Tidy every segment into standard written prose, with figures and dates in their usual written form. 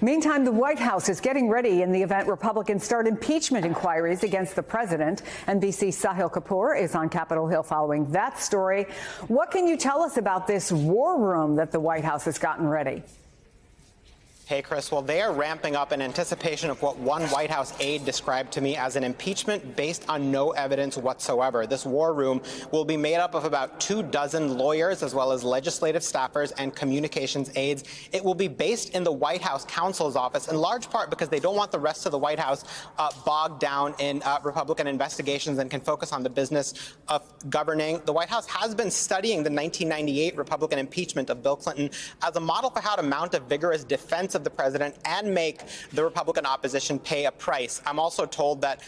Meantime, the White House is getting ready in the event Republicans start impeachment inquiries against the president. NBC's Sahil Kapoor is on Capitol Hill following that story. What can you tell us about this war room that the White House has gotten ready? Hey, Chris. Well, they are ramping up in anticipation of what one White House aide described to me as an impeachment based on no evidence whatsoever. This war room will be made up of about 24 lawyers, as well as legislative staffers and communications aides. It will be based in the White House counsel's office, in large part because they don't want the rest of the White House bogged down in Republican investigations and can focus on the business of governing. The White House has been studying the 1998 Republican impeachment of Bill Clinton as a model for how to mount a vigorous defense of the president and make the Republican opposition pay a price. I'm also told that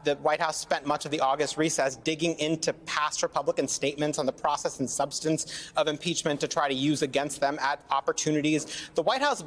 the White House spent much of the August recess digging into past Republican statements on the process and substance of impeachment to try to use against them at opportunities. The White House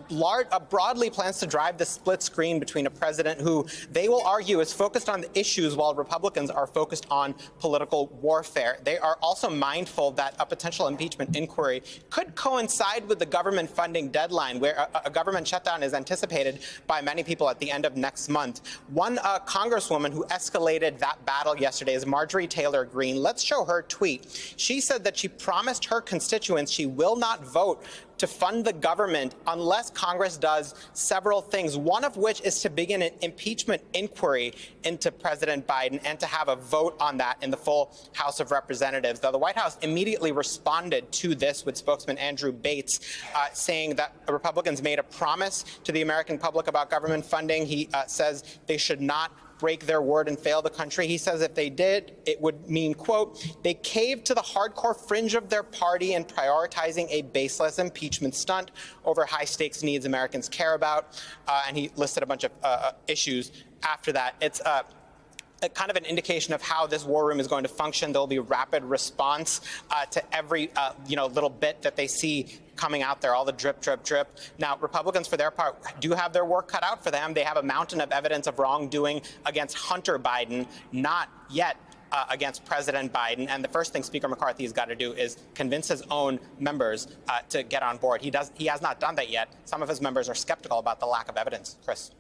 broadly plans to drive the split screen between a president who they will argue is focused on the issues while Republicans are focused on political warfare. They are also mindful that a potential impeachment inquiry could coincide with the government funding deadline, where a government shutdown is anticipated by many people at the end of next month. One congresswoman who escalated that battle yesterday is Marjorie Taylor Greene. Let's show her tweet. She said that she promised her constituents she will not vote to fund the government unless Congress does several things, one of which is to begin an impeachment inquiry into President Biden and to have a vote on that in the full House of Representatives. Now, the White House immediately responded to this with spokesman Andrew Bates saying that Republicans made a promise to the American public about government funding. He says they should not break their word and fail the country. He says if they did, it would mean, quote, they caved to the hardcore fringe of their party in prioritizing a baseless impeachment stunt over high-stakes needs Americans care about. And he listed a bunch of issues after that. It's a kind of an indication of how this war room is going to function. There'll be rapid response to every little bit that they see coming out there, all the drip, drip, drip. Now, Republicans, for their part, do have their work cut out for them. They have a mountain of evidence of wrongdoing against Hunter Biden, not yet against President Biden. And the first thing Speaker McCarthy has got to do is convince his own members to get on board. He has not done that yet. Some of his members are skeptical about the lack of evidence. Chris.